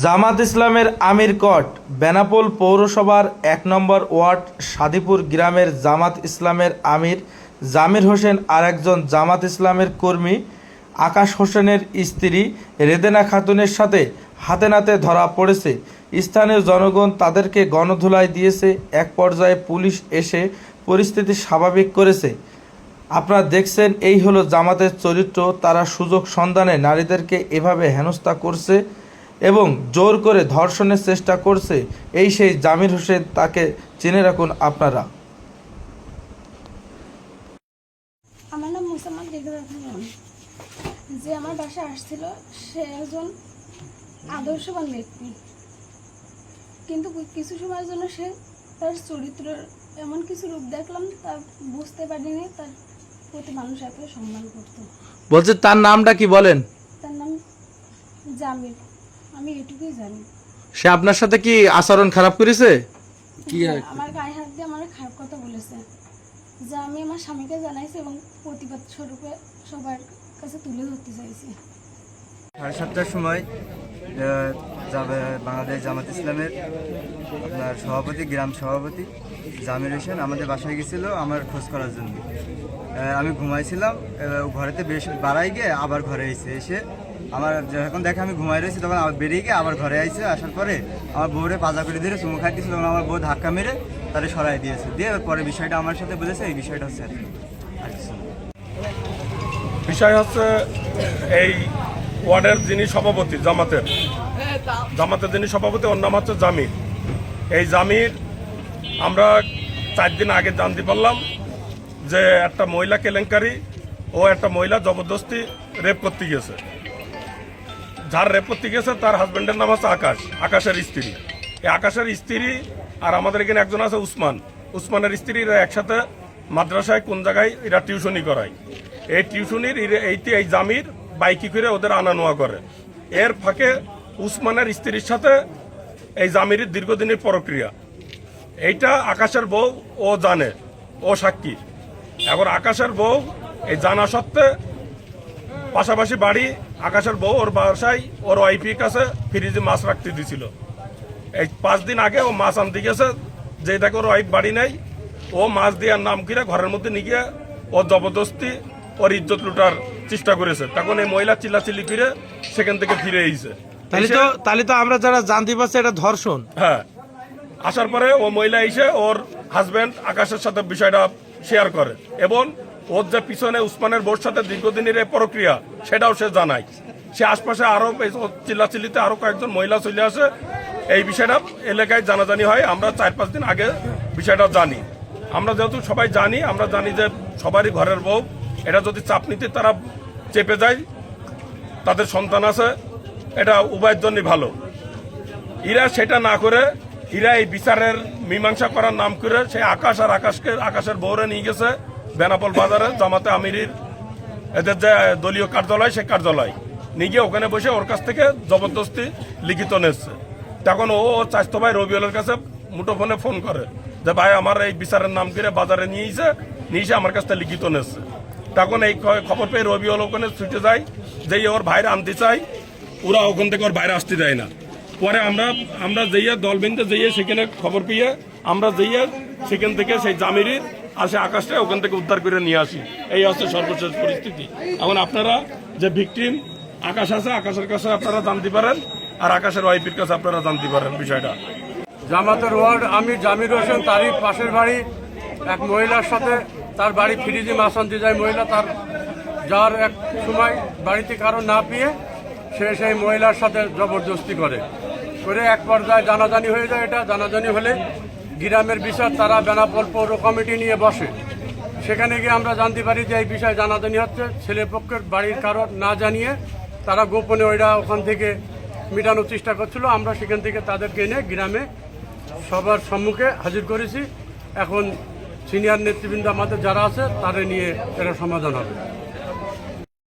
জামাত ইসলামের আমির কট বেনাপোল পৌরসভার ১ নম্বর ওয়ার্ড সাদিপুর গ্রামের জামাত ইসলামের আমির জামির হোসেন আর একজন জামাত ইসলামের কর্মী আকাশ হোসেনের স্ত্রী রেদেনা খাতুনের সাথে হাতে নাতে ধরা পড়েছে। স্থানীয় জনগণ তাদেরকে গণধোলাই দিয়েছে। এক পর্যায়ে পুলিশ এসে পরিস্থিতি স্বাভাবিক করেছে। আপনারা দেখছেন, এই হলো জামাতের চরিত্র। তারা সুযোগ সন্ধানে নারীদেরকে এভাবে হেনস্থা করছে এবং জোর করে ধর্ষণের চেষ্টা করছে। এই সেই জামির হোসেন, তাকে চিনে রাখুন আপনারা। আমার নাম মুসাম্মদ বেগম। যে আমার বাসায় আসছিল সে একজন আদর্শবান ব্যক্তি, কিন্তু কিছু সময়ের জন্য সে তার চরিত্রের এমন কিছু রূপ দেখলাম তা বুঝতে পারিনি তার প্রতি মানুষ এত সম্মান করত। বলছে তার নামটা কি বলেন? তার নাম জামির, আমি এটুকুই জানি। সে আপনার সাথে কি আচরণ খারাপ করেছে? কি আমার গায়ে হাত দিয়ে আমার খারাপ কথা বলেছে, যা আমি আমার স্বামীকে জানাইছি এবং প্রতিবাদ স্বরূপে সবার কাছে তুলে ধরতে চাইছি। 7:30টার সময় বাংলাদেশ জামাত ইসলামের আপনার সভাপতি, গ্রাম সভাপতি জামির হোসেন আমাদের বাসায় গেছিলো আমার খোঁজ করার জন্য। আমি ঘুমাইছিলাম, ঘরেতে বেশ বাড়াই গিয়ে আবার ঘরে এসে আমার যখন দেখে আমি ঘুমাই রয়েছি তখন আবার বেরিয়ে গিয়ে আবার ঘরে আইসে। আসার পরে আমার বউরে পাজা করে ধরে চুমু খাই দিয়েছিল, তখন আমার বউ ধাক্কা মেরে তারে সরাই দিয়েছে। দিয়ে পরে বিষয়টা আমার সাথে বলেছে। এই বিষয়টা হচ্ছে বিষয় হচ্ছে এই ওয়ার্ডের যিনি সভাপতি জামাতের যিনি সভাপতি, ওর নাম হচ্ছে জামির। এই জামির আমরা 4 দিন আগে জানতে পারলাম যে একটা মহিলা কেলেঙ্কারি ও একটা মহিলা জবরদস্তি রেপ করতে গেছে। যার রেপ করতে গেছে তার হাজব্যান্ডের নাম হচ্ছে আকাশের স্ত্রী। এই আকাশের স্ত্রী আর আমাদের এখানে একজন আছে উসমানের স্ত্রী, এরা একসাথে মাদ্রাসায় কোন জায়গায় এরা টিউশনি করায়। এই টিউশনির এই জামির বাইকি করে ওদের আনা নেওয়া করে। এর ফাঁকে উসমানের স্ত্রীর সাথে এই জামিরের দীর্ঘদিনের প্রক্রিয়া। এইটা আকাশের বউ ও জানে, ও সাক্ষী। এখন আকাশের বউ এই জানা সত্ত্বে পাশাপাশি বাড়ি, আকাশের বউ ওর বাসায় ওর ওয়াইফির কাছে ফ্রিজে মাছ রাখতে দিয়েছিল। এই 5 দিন আগে ও মাছ আনতে গেছে, যে দেখে ওর ওয়াইফ বাড়ি নেই, ও মাছ দেওয়ার নাম করে ঘরের মধ্যে নিয়ে গিয়ে ও জবরদস্তি ওর ইজ্জত লুটার চেষ্টা করেছে। তখন এই মহিলা চিল্লাচিল্লি ফিরে সেখান থেকে ফিরে এসেছে। তাহলে তো আমরা যারা জানতে পারছি এটা ধর্ষণ। হ্যাঁ, আসার পরে ও মহিলা এসে ওর হাজব্যান্ড আকাশের সাথে বিষয়টা শেয়ার করে এবং ওর যে পিছনে উসমানের বোর সাথে দীর্ঘদিনের এই প্রক্রিয়া সেটাও সে জানায়। সে আশপাশে আরো চিল্লাচিল্লিতে আরো কয়েকজন মহিলা চলে আসে। এই বিষয়টা এলাকায় জানাজানি হয়। আমরা 4-5 দিন আগে বিষয়টা জানি। আমরা যেহেতু সবাই জানি, আমরা জানি যে সবারই ঘরের বউ, এটা যদি চাপ নিতে তারা চেপে যায়, তাদের সন্তান আছে, এটা উভয়ের জন্যই ভালো। এরা সেটা না করে এরা এই বিচারের মীমাংসা করার নাম করে সেই আকাশের বউরে নিয়ে গেছে বেনাপোল বাজারে জামাতে আমিরির এদের যে দলীয় কার্যালয়, সেই কার্যালয় নিয়ে গিয়ে ওখানে বসে ওর কাছ থেকে জবরদস্তি লিখিত নিচ্ছে। তখন ও চাস্তো ভাই রবিউলের কাছে মুঠোফোনে ফোন করে যে ভাই আমার এই বিচারের নাম করে বাজারে নিয়ে এসে আমার কাছ থেকে লিখিত নিচ্ছে। তখন এই খবর পেয়ে রবিউল ওখানে ছুটে যায়, যে ওর ভাইরা আনতে চাই, ওরা ওখান থেকে ওর বাইরে আসতে দেয় না। পরে আমরা যেয়ে দলবেঁধে যেয়ে সেখানে খবর পেয়ে আমরা যেয়ে সেখান থেকে সেই জামিরির আর সে আকাশটা ওখান থেকে উদ্ধার করে নিয়ে আসি। এই হচ্ছে সর্বশেষ পরিস্থিতি। এখন আপনারা যে ভিকটিম আকাশ আছে, আকাশের কাছে আপনারা জানতে পারেন, আর আকাশের ওয়াইফের কাছে আপনারা জানতে পারেন বিষয়টা। জামাতের ওয়ার্ড আমি জামির হোসেন, তারই পাশের বাড়ি এক মহিলার সাথে তার বাড়ি ফ্রিজে মাছ আনতে যায় মহিলা। তার যার এক সময় বাড়িতে কারো না পেয়ে সে সেই মহিলার সাথে জবরদস্তি করে এক পর্যায়ে জানাজানি হয়ে যায়। এটা জানাজানি হলে গ্রামের বিচার তারা বেনাপোল পৌর কমিটি নিয়ে বসে। সেখানে গিয়ে আমরা জানতে পারি যে এই বিষয়ে জানাজানি হচ্ছে। ছেলেপক্ষের বাড়ির কারো না জানিয়ে তারা গোপনে ওখান থেকে মেটানোর চেষ্টা করছিল। আমরা সেখান থেকে তাদেরকে এনে গ্রামে সবার সম্মুখে হাজির করেছি। এখন সিনিয়র নেতৃবৃন্দ আমাদের যারা আছে তাদের নিয়ে এরা সমাধান হবে।